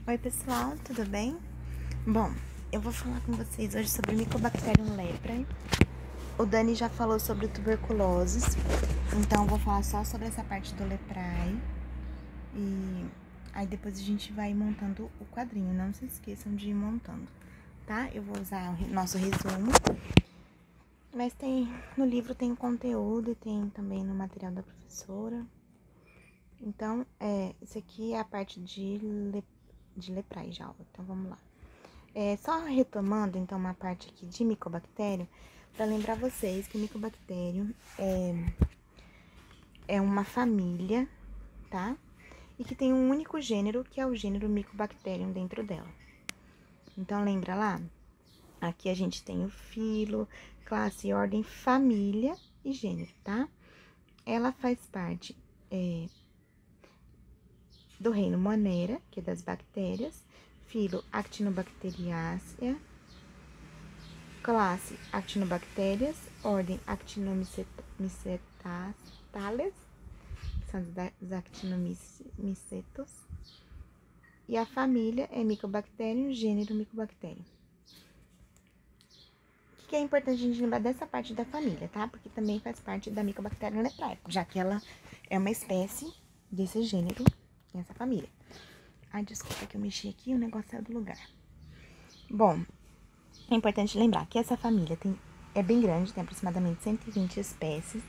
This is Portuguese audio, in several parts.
Oi pessoal, tudo bem? Bom, eu vou falar com vocês hoje sobre Mycobacterium leprae. O Dani já falou sobre tuberculose, então eu vou falar só sobre essa parte do leprae. E aí depois a gente vai montando o quadrinho, não se esqueçam de ir montando, tá? Eu vou usar o nosso resumo, mas no livro tem conteúdo e tem também no material da professora. Então, esse aqui é a parte de leprae já, então vamos lá. Só retomando, então, uma parte aqui de micobactério, para lembrar vocês que micobactério é uma família, tá? E que tem um único gênero, que é o gênero Mycobacterium dentro dela. Então, lembra lá? Aqui a gente tem o filo, classe, ordem, família e gênero, tá? Ela faz parte do reino Monera, que é das bactérias, filo Actinobacteriaceae, classe Actinobacterias, ordem Actinomycetales, que são os actinomicetos, e a família é Mycobacterium, gênero Mycobacterium. O que é importante a gente lembrar dessa parte da família, tá? Porque também faz parte da Mycobacterium leprae, já que ela é uma espécie desse gênero, dessa família. Ai, desculpa que eu mexi aqui, o negócio saiu do lugar. Bom, é importante lembrar que essa família é bem grande, tem aproximadamente 120 espécies.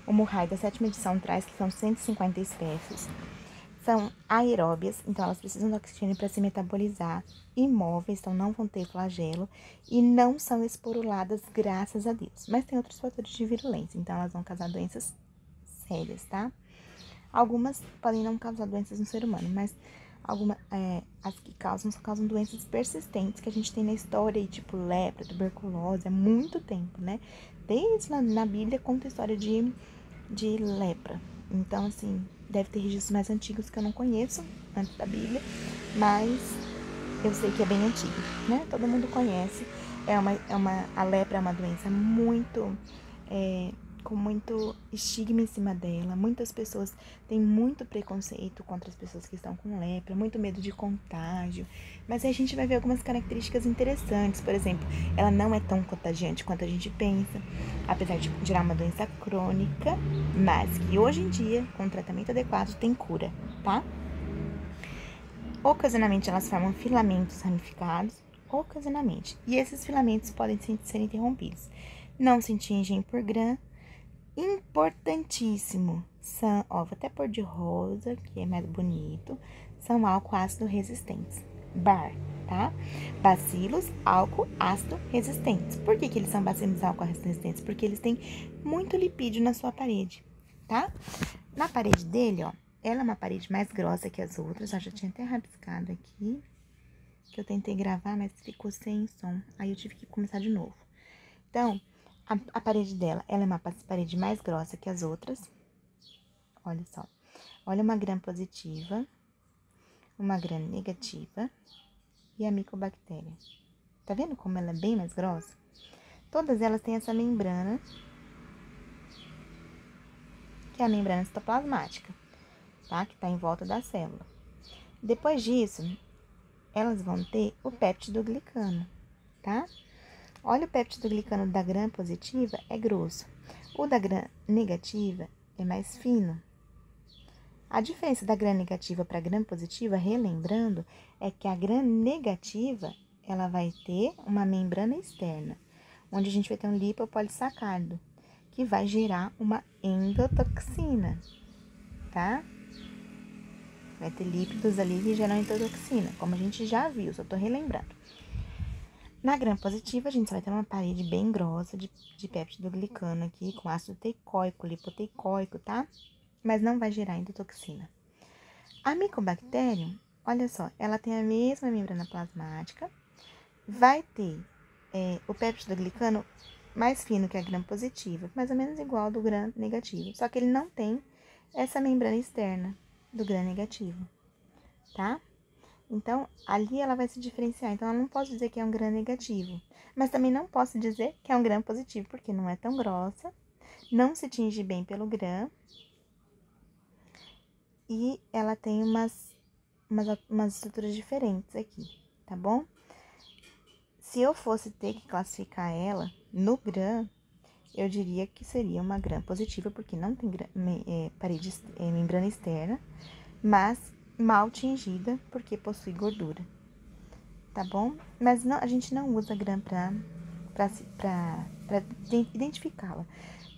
O Murray da 7ª edição traz que são 150 espécies. São aeróbias, então elas precisam do oxigênio para se metabolizar, imóveis, então não vão ter flagelo, e não são esporuladas, graças a Deus. Mas tem outros fatores de virulência, então elas vão causar doenças sérias, tá? Algumas podem não causar doenças no ser humano, mas as que causam doenças persistentes que a gente tem na história, aí, tipo lepra, tuberculose, há muito tempo, né? Desde na Bíblia conta a história de lepra. Então, assim, deve ter registros mais antigos que eu não conheço, antes da Bíblia, mas eu sei que é bem antigo, né? Todo mundo conhece. A lepra é uma doença com muito estigma em cima dela. Muitas pessoas têm muito preconceito contra as pessoas que estão com lepra, muito medo de contágio. Mas aí a gente vai ver algumas características interessantes. Por exemplo, ela não é tão contagiante quanto a gente pensa, apesar de gerar uma doença crônica, mas que hoje em dia, com tratamento adequado, tem cura, tá? Ocasionalmente, elas formam filamentos ramificados, ocasionalmente, e esses filamentos podem ser interrompidos. Não se atingem por Gram. Importantíssimo, vou até pôr de rosa, que é mais bonito, são álcool ácido resistentes, BAR, tá? Bacilos álcool ácido resistentes. Por que eles são bacilos álcool ácido resistentes? Porque eles têm muito lipídio na sua parede, tá? Na parede dele, ó, ela é uma parede mais grossa que as outras, eu já tinha até rabiscado aqui, que eu tentei gravar, mas ficou sem som, aí eu tive que começar de novo. Então, a parede dela, ela é uma parede mais grossa que as outras. Olha só. Olha uma gram positiva, uma gram negativa e a micobactéria. Tá vendo como ela é bem mais grossa? Todas elas têm essa membrana, que é a membrana citoplasmática, tá? Que tá em volta da célula. Depois disso, elas vão ter o peptidoglicano, tá? Olha o peptidoglicano da gram positiva, é grosso. O da gram negativa é mais fino. A diferença da gram negativa para a gram positiva, relembrando, é que a gram negativa, ela vai ter uma membrana externa, onde a gente vai ter um lipopolissacárido, que vai gerar uma endotoxina, tá? Vai ter lípidos ali que geram endotoxina, como a gente já viu, só tô relembrando. Na gram positiva, a gente só vai ter uma parede bem grossa de peptidoglicano aqui, com ácido teicoico, lipoteicoico, tá? Mas não vai gerar endotoxina. A Mycobacterium, olha só, ela tem a mesma membrana plasmática, vai ter o peptidoglicano mais fino que a gram positiva, mais ou menos igual ao do gram negativo, só que ele não tem essa membrana externa do gram negativo, tá? Então, ali ela vai se diferenciar. Então, eu não posso dizer que é um gram negativo, mas também não posso dizer que é um gram positivo, porque não é tão grossa, não se tinge bem pelo gram, e ela tem umas estruturas diferentes aqui, tá bom? Se eu fosse ter que classificar ela no gram, eu diria que seria uma gram positiva, porque não tem membrana externa, mas mal tingida, porque possui gordura, tá bom? Mas não, a gente não usa gram pra identificá-la,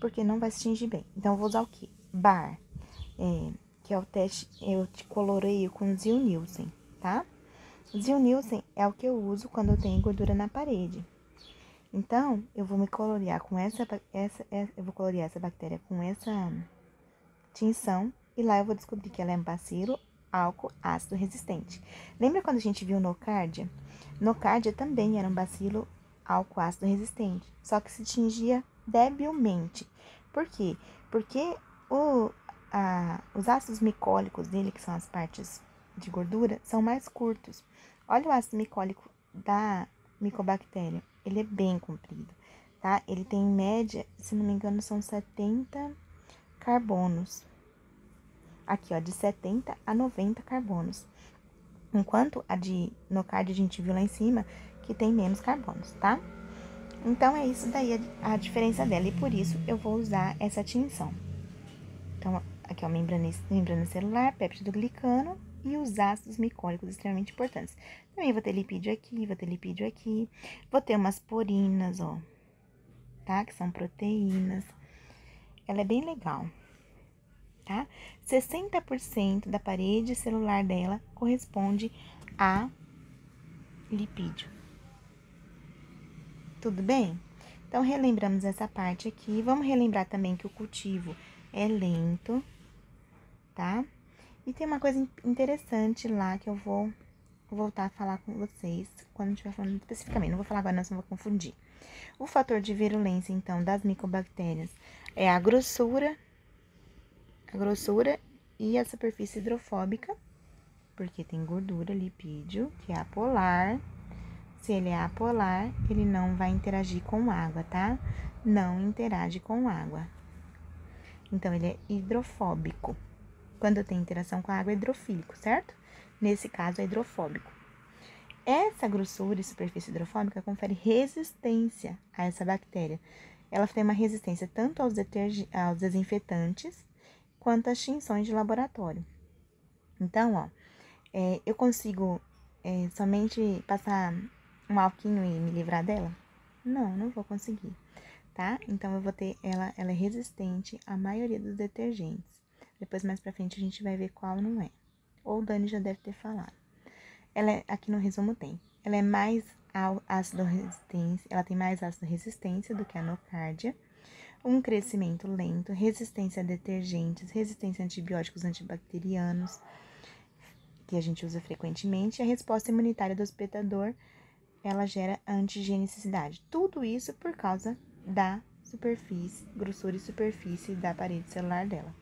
porque não vai se tingir bem. Então, eu vou usar o quê? Bar, que é o teste, eu te coloreio com Ziehl-Neelsen, tá? Ziehl-Neelsen é o que eu uso quando eu tenho gordura na parede. Então, eu vou me colorear com eu vou colorear essa bactéria com essa tinção, e lá eu vou descobrir que ela é um bacilo álcool ácido resistente. Lembra quando a gente viu Nocardia? Nocardia também era um bacilo álcool ácido resistente, só que se tingia debilmente. Por quê? Porque os ácidos micólicos dele, que são as partes de gordura, são mais curtos. Olha o ácido micólico da micobactéria, ele é bem comprido, tá? Ele tem em média, se não me engano, são 70 carbonos. Aqui, ó, de 70 a 90 carbonos. Enquanto a de Nocardia a gente viu lá em cima, que tem menos carbonos, tá? Então, é isso daí a diferença dela, e por isso eu vou usar essa tinção. Então, aqui, ó, membrana celular, péptido glicano e os ácidos micólicos extremamente importantes. Também vou ter lipídio aqui, vou ter umas porinas, ó, tá? Que são proteínas. Ela é bem legal, tá? 60% da parede celular dela corresponde a lipídio. Tudo bem? Então, relembramos essa parte aqui. Vamos relembrar também que o cultivo é lento, tá? E tem uma coisa interessante lá que eu vou voltar a falar com vocês quando estiver falando especificamente. Não vou falar agora, não, senão vou confundir. O fator de virulência, então, das micobactérias é a grossura e a superfície hidrofóbica, porque tem gordura, lipídio, que é apolar. Se ele é apolar, ele não vai interagir com água, tá? Não interage com água. Então, ele é hidrofóbico. Quando tem interação com a água, é hidrofílico, certo? Nesse caso, é hidrofóbico. Essa grossura e superfície hidrofóbica confere resistência a essa bactéria. Ela tem uma resistência tanto aos desinfetantes quanto às tinções de laboratório. Então, ó, eu consigo somente passar um alquinho e me livrar dela? Não, não vou conseguir, tá? Então, eu vou ter ela é resistente à maioria dos detergentes. Depois, mais pra frente, a gente vai ver qual não é. Ou o Dani já deve ter falado. Aqui no resumo tem. Ela é mais ácido resistência, ela tem mais ácido resistência do que a Nocardia, um crescimento lento, resistência a detergentes, resistência a antibióticos antibacterianos, que a gente usa frequentemente, e a resposta imunitária do hospedador, ela gera antigenicidade. Tudo isso por causa da superfície, grossura e superfície da parede celular dela,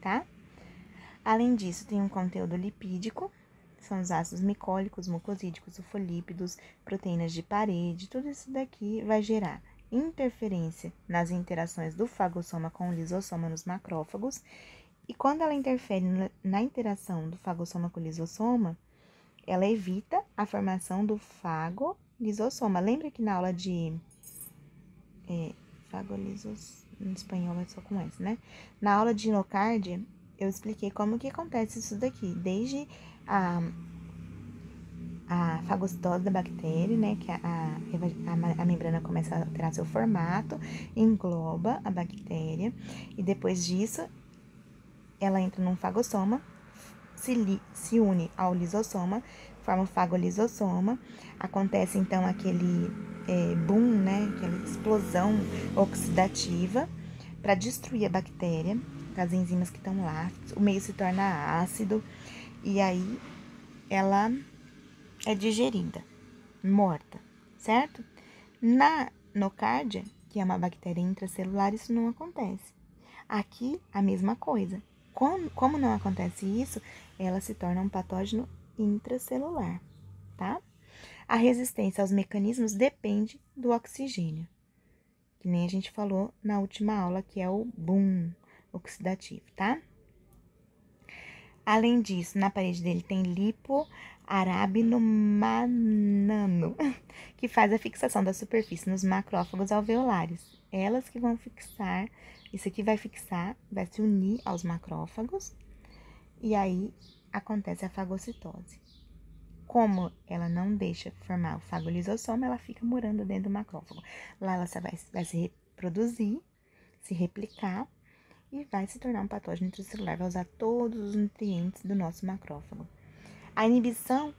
tá? Além disso, tem um conteúdo lipídico, são os ácidos micólicos, mucosídicos, sulfolípidos, proteínas de parede, tudo isso daqui vai gerar interferência nas interações do fagossoma com o lisossoma nos macrófagos, e quando ela interfere na interação do fagossoma com o lisossoma, ela evita a formação do fagolisossoma. Lembra que na aula de em espanhol é só com S, né? Na aula de Nocardia, eu expliquei como que acontece isso daqui, desde a fagocitose da bactéria, né, que a membrana começa a alterar seu formato, engloba a bactéria, e depois disso, ela entra num fagossoma, se une ao lisossoma, forma o fagolisossoma, acontece então aquele boom, né, aquela explosão oxidativa para destruir a bactéria, as enzimas que estão lá, o meio se torna ácido, e aí ela é digerida, morta, certo? Na Nocardia, que é uma bactéria intracelular, isso não acontece. Aqui, a mesma coisa. Como não acontece isso, ela se torna um patógeno intracelular, tá? A resistência aos mecanismos depende do oxigênio, que nem a gente falou na última aula, que é o boom oxidativo, tá? Além disso, na parede dele tem lipoarabinomanano, que faz a fixação da superfície nos macrófagos alveolares. Elas que vão fixar, isso aqui vai fixar, vai se unir aos macrófagos, e aí acontece a fagocitose. Como ela não deixa formar o fagolisossomo, ela fica morando dentro do macrófago. Lá ela vai se reproduzir, se replicar, e vai se tornar um patógeno intracelular, vai usar todos os nutrientes do nosso macrófago. A inibição,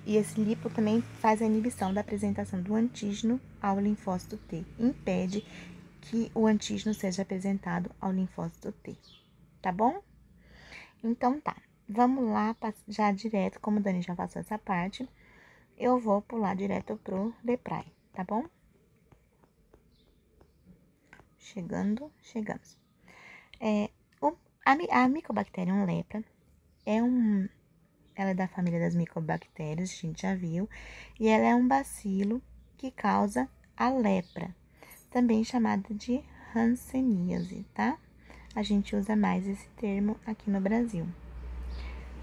e esse lipo também faz a inibição da apresentação do antígeno ao linfócito T, impede que o antígeno seja apresentado ao linfócito T, tá bom? Então tá, vamos lá, já direto, como o Dani já passou essa parte, eu vou pular direto pro Leprai, tá bom? Chegamos. A Mycobacterium lepra ela é da família das micobactérias, a gente já viu, e ela é um bacilo que causa a lepra, também chamada de hanseníase, tá? A gente usa mais esse termo aqui no Brasil,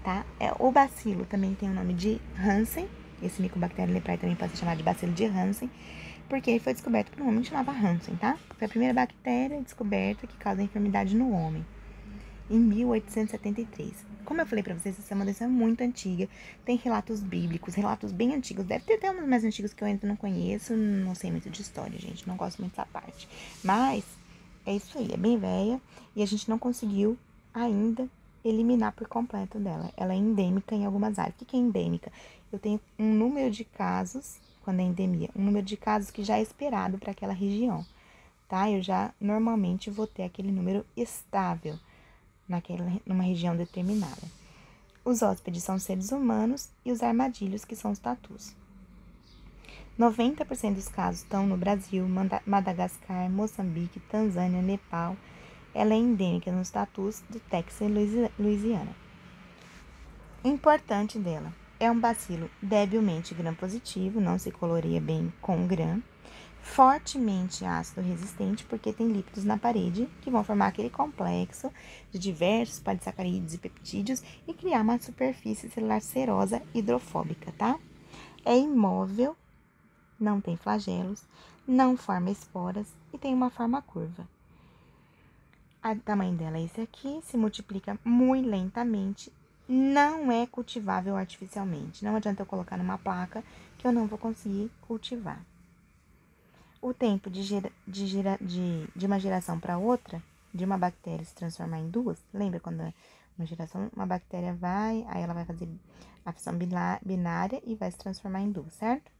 tá? O bacilo também tem o nome de Hansen, esse Mycobacterium leprae também pode ser chamado de bacilo de Hansen, porque ele foi descoberto por um homem que chamava Hansen, tá? Foi a primeira bactéria descoberta que causa enfermidade no homem, em 1873. Como eu falei pra vocês, essa é uma doença muito antiga, tem relatos bíblicos, relatos bem antigos, deve ter até uns mais antigos que eu ainda não conheço, não sei muito de história, gente, não gosto muito dessa parte. Mas é isso aí, é bem velha e a gente não conseguiu ainda eliminar por completo dela. Ela é endêmica em algumas áreas. O que é endêmica? Eu tenho um número de casos, quando é endemia, um número de casos que já é esperado para aquela região, tá? Eu já normalmente vou ter aquele número estável numa região determinada. Os hóspedes são seres humanos e os armadilhos, que são os tatus. 90% dos casos estão no Brasil, Madagascar, Moçambique, Tanzânia, Nepal. Ela é endêmica nos tatus do Texas e Louisiana. Importante dela, é um bacilo debilmente gram-positivo, não se coloreia bem com gram, fortemente ácido resistente, porque tem lípidos na parede que vão formar aquele complexo de diversos polissacarídeos e peptídeos e criar uma superfície celular serosa hidrofóbica, tá? É imóvel, não tem flagelos, não forma esporas e tem uma forma curva. O tamanho dela é esse aqui, se multiplica muito lentamente, não é cultivável artificialmente. Não adianta eu colocar numa placa que eu não vou conseguir cultivar. O tempo de uma geração para outra, de uma bactéria se transformar em duas, lembra quando uma bactéria vai, aí ela vai fazer a fissão binária e vai se transformar em duas, certo?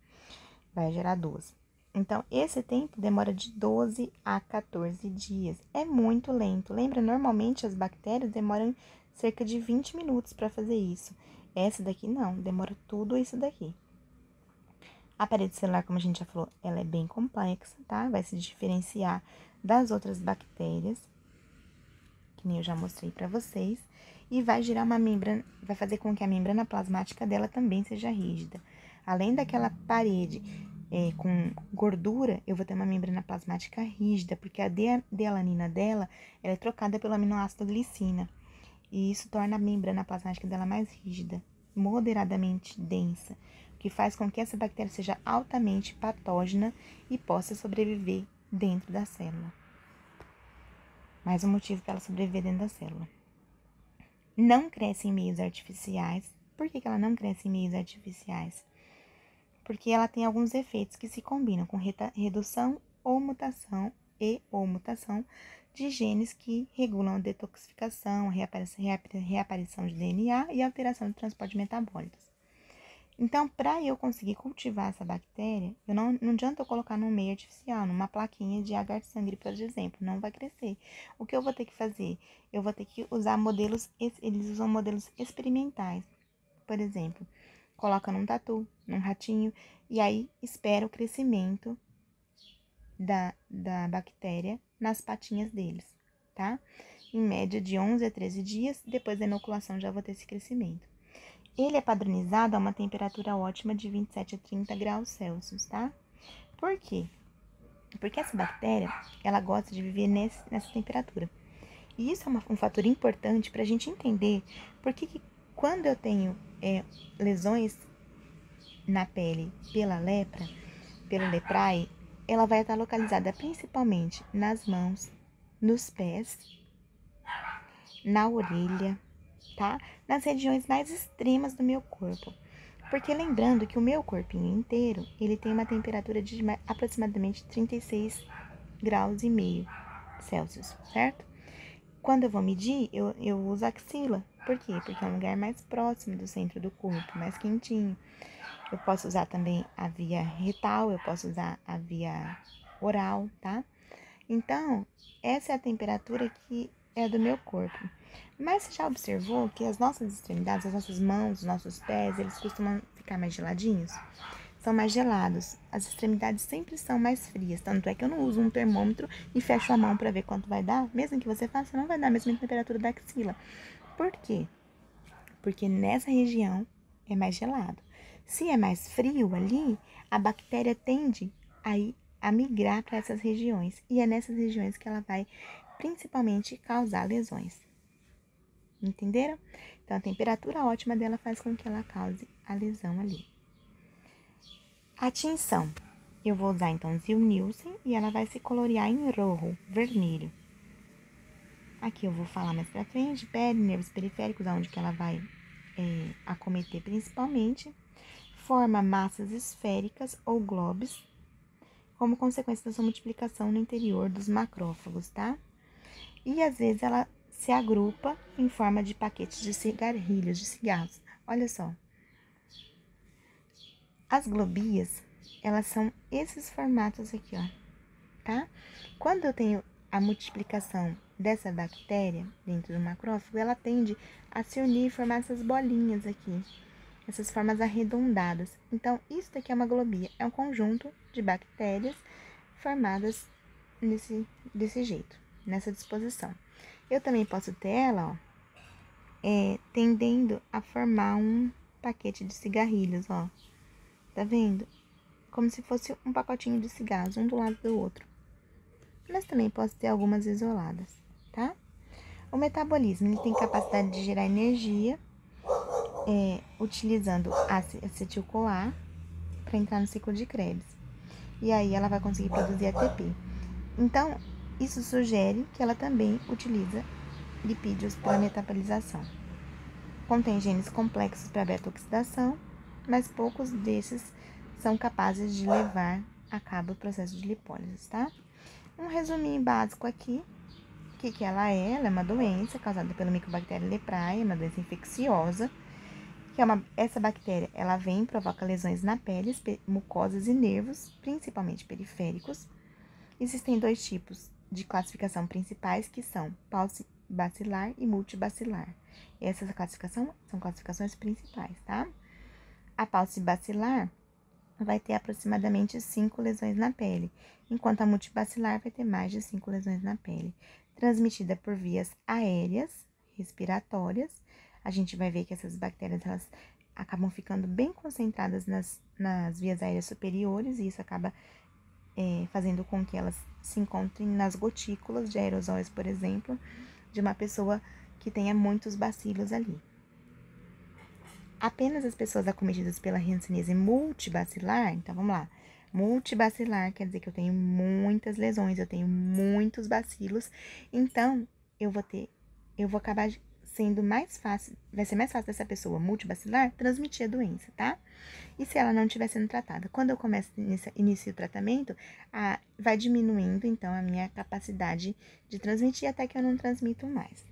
Vai gerar duas. Então, esse tempo demora de 12 a 14 dias. É muito lento. Lembra, normalmente as bactérias demoram cerca de 20 minutos para fazer isso. Essa daqui não, demora tudo isso daqui. A parede celular, como a gente já falou, ela é bem complexa, tá? Vai se diferenciar das outras bactérias, que nem eu já mostrei para vocês. E vai gerar uma membrana, vai fazer com que a membrana plasmática dela também seja rígida. Além daquela parede com gordura, eu vou ter uma membrana plasmática rígida, porque a D-alanina dela ela é trocada pelo aminoácido glicina. E isso torna a membrana plasmática dela mais rígida, moderadamente densa, o que faz com que essa bactéria seja altamente patógena e possa sobreviver dentro da célula. Mais um motivo para ela sobreviver dentro da célula. Não cresce em meios artificiais. Por que ela não cresce em meios artificiais? Porque ela tem alguns efeitos que se combinam com redução ou mutação de genes que regulam a detoxificação, a reaparição de DNA e a alteração do transporte de metabólitos. Então, para eu conseguir cultivar essa bactéria, não adianta eu colocar num meio artificial, numa plaquinha de agar-sangue, por exemplo, não vai crescer. O que eu vou ter que fazer? Eu vou ter que usar eles usam modelos experimentais. Por exemplo, coloca num tatu, num ratinho, e aí espera o crescimento da bactéria nas patinhas deles, tá? Em média de 11 a 13 dias, depois da inoculação já vou ter esse crescimento. Ele é padronizado a uma temperatura ótima de 27 a 30 graus Celsius, tá? Por quê? Porque essa bactéria, ela gosta de viver nessa temperatura. E isso é um fator importante para a gente entender porque quando eu tenho lesões na pele pela lepra, pelo leprae, ela vai estar localizada principalmente nas mãos, nos pés, na orelha, tá? Nas regiões mais extremas do meu corpo. Porque lembrando que o meu corpinho inteiro, ele tem uma temperatura de aproximadamente 36 graus e meio Celsius, certo? Quando eu vou medir, eu uso a axila. Por quê? Porque é um lugar mais próximo do centro do corpo, mais quentinho. Eu posso usar também a via retal, eu posso usar a via oral, tá? Então, essa é a temperatura que é do meu corpo. Mas você já observou que as nossas extremidades, as nossas mãos, os nossos pés, eles costumam ficar mais geladinhos? São mais gelados. As extremidades sempre são mais frias. Tanto é que eu não uso um termômetro e fecho a mão para ver quanto vai dar. Mesmo que você faça, não vai dar a mesma temperatura da axila. Por quê? Porque nessa região é mais gelado. Se é mais frio ali, a bactéria tende a migrar para essas regiões. E é nessas regiões que ela vai principalmente causar lesões. Entenderam? Então, a temperatura ótima dela faz com que ela cause a lesão ali. A tinção. Eu vou usar, então, Zilnilsen e ela vai se colorear em rojo, vermelho. Aqui eu vou falar mais pra frente, pele, nervos periféricos, onde que ela vai acometer principalmente. Forma massas esféricas ou globes, como consequência da sua multiplicação no interior dos macrófagos, tá? E às vezes ela se agrupa em forma de paquetes de cigarrilhos, de cigarros. Olha só. As globias, elas são esses formatos aqui, ó, tá? Quando eu tenho a multiplicação dessa bactéria dentro do macrófago, ela tende a se unir e formar essas bolinhas aqui, essas formas arredondadas. Então, isso daqui é uma globia, é um conjunto de bactérias formadas desse jeito, nessa disposição. Eu também posso ter ela, ó, tendendo a formar um paquete de cigarrilhos, ó. Tá vendo? Como se fosse um pacotinho de cigarros, um do lado do outro. Mas também posso ter algumas isoladas, tá? O metabolismo, ele tem capacidade de gerar energia, utilizando acetil-CoA para entrar no ciclo de Krebs. E aí ela vai conseguir produzir ATP. Então, isso sugere que ela também utiliza lipídios para metabolização. Contém genes complexos para beta-oxidação, mas poucos desses são capazes de levar a cabo o processo de lipólise, tá? Um resuminho básico aqui. O que ela é? Ela é uma doença causada pela Mycobacterium leprae, uma doença infecciosa. Essa bactéria, ela vem e provoca lesões na pele, mucosas e nervos, principalmente periféricos. Existem dois tipos de classificação principais, que são paucibacilar e multibacilar. Essas são classificações principais, tá? A paucibacilar vai ter aproximadamente 5 lesões na pele, enquanto a multibacilar vai ter mais de 5 lesões na pele. Transmitida por vias aéreas, respiratórias. A gente vai ver que essas bactérias, elas acabam ficando bem concentradas nas vias aéreas superiores, e isso acaba fazendo com que elas se encontrem nas gotículas de aerosóis, por exemplo, de uma pessoa que tenha muitos bacilos ali. Apenas as pessoas acometidas pela hanseníase multibacilar, então vamos lá, multibacilar quer dizer que eu tenho muitas lesões, eu tenho muitos bacilos, então eu vou acabar sendo mais fácil, vai ser mais fácil dessa pessoa multibacilar transmitir a doença, tá? E se ela não estiver sendo tratada? Quando eu inicio o tratamento, vai diminuindo, então, a minha capacidade de transmitir até que eu não transmito mais.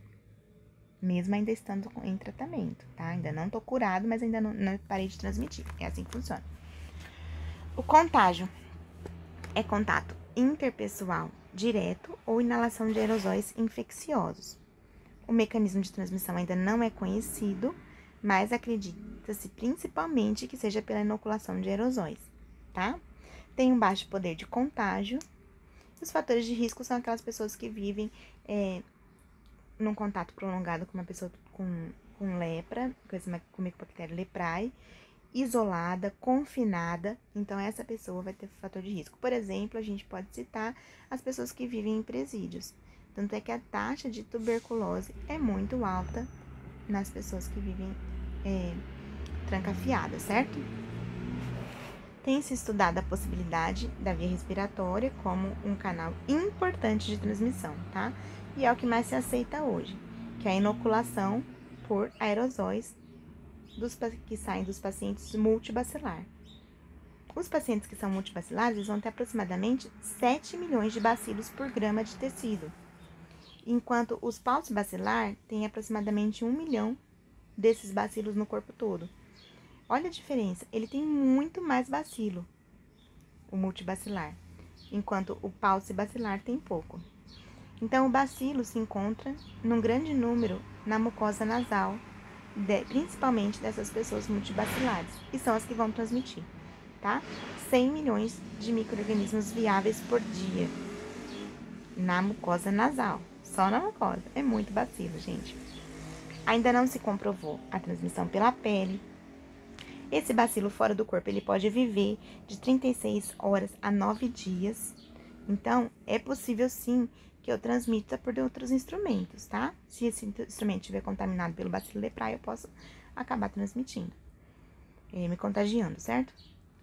Mesmo ainda estando em tratamento, tá? Ainda não tô curado, mas ainda não parei de transmitir. É assim que funciona. O contágio é contato interpessoal direto ou inalação de aerosóis infecciosos. O mecanismo de transmissão ainda não é conhecido, mas acredita-se principalmente que seja pela inoculação de aerosóis, tá? Tem um baixo poder de contágio. Os fatores de risco são aquelas pessoas que vivem num contato prolongado com uma pessoa com lepra, com Mycobacterium leprae, isolada, confinada, então essa pessoa vai ter fator de risco. Por exemplo, a gente pode citar as pessoas que vivem em presídios. Tanto é que a taxa de tuberculose é muito alta nas pessoas que vivem trancafiadas, certo? Tem-se estudado a possibilidade da via respiratória como um canal importante de transmissão, tá? E é o que mais se aceita hoje, que é a inoculação por aerosóis que saem dos pacientes multibacilar. Os pacientes que são multibacilares, eles vão ter aproximadamente 7 milhões de bacilos por grama de tecido, enquanto os paucibacilar têm aproximadamente 1 milhão desses bacilos no corpo todo. Olha a diferença, ele tem muito mais bacilo, o multibacilar, enquanto o paucibacilar tem pouco. Então, o bacilo se encontra num grande número na mucosa nasal, principalmente dessas pessoas multibacilares, e são as que vão transmitir, tá? 100 milhões de micro-organismos viáveis por dia na mucosa nasal, só na mucosa, é muito bacilo, gente. Ainda não se comprovou a transmissão pela pele. Esse bacilo fora do corpo, ele pode viver de 36 horas a 9 dias. Então, é possível sim que eu transmita por outros instrumentos, tá? Se esse instrumento estiver contaminado pelo bacilo leprae, eu posso acabar transmitindo, me contagiando, certo?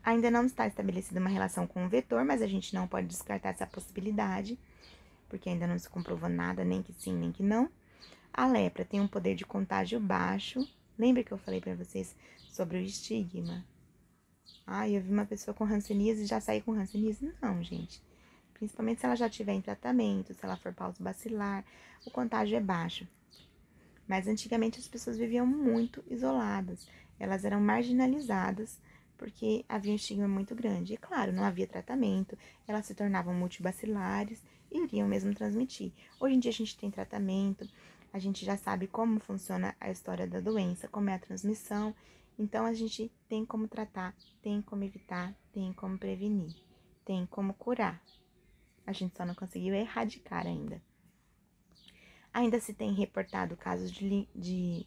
Ainda não está estabelecida uma relação com o vetor, mas a gente não pode descartar essa possibilidade, porque ainda não se comprovou nada, nem que sim, nem que não. A lepra tem um poder de contágio baixo. Lembra que eu falei pra vocês sobre o estigma? Eu vi uma pessoa com hanseníase e já saí com hanseníase? Não, gente. Principalmente se ela já estiver em tratamento, se ela for paucibacilar, o contágio é baixo. Mas antigamente as pessoas viviam muito isoladas. Elas eram marginalizadas porque havia um estigma muito grande. E claro, não havia tratamento, elas se tornavam multibacilares e iriam mesmo transmitir. Hoje em dia a gente tem tratamento, a gente já sabe como funciona a história da doença, como é a transmissão. Então, a gente tem como tratar, tem como evitar, tem como prevenir, tem como curar. A gente só não conseguiu erradicar ainda. Ainda se tem reportado casos de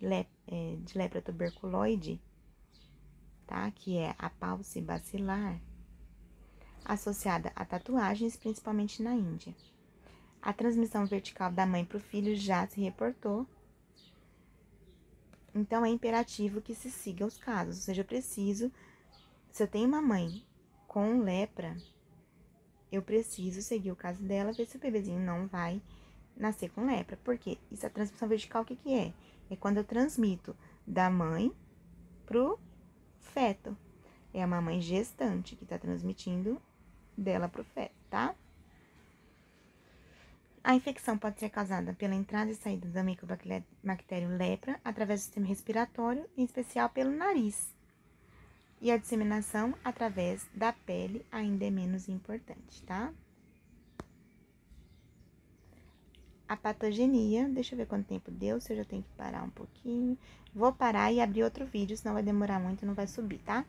lepra tuberculoide, tá? Que é a paucibacilar, associada a tatuagens, principalmente na Índia. A transmissão vertical da mãe para o filho já se reportou. Então, é imperativo que se siga os casos. Ou seja, se eu tenho uma mãe com lepra, eu preciso seguir o caso dela, ver se o bebezinho não vai nascer com lepra. Por quê? Isso, a transmissão vertical, o que que é? É quando eu transmito da mãe pro feto. É a mamãe gestante que tá transmitindo dela pro feto, tá? A infecção pode ser causada pela entrada e saída da micobactério lepra através do sistema respiratório, em especial pelo nariz. E a disseminação através da pele ainda é menos importante, tá? A patogenia, deixa eu ver quanto tempo deu, se eu já tenho que parar um pouquinho. Vou parar e abrir outro vídeo, senão vai demorar muito e não vai subir, tá?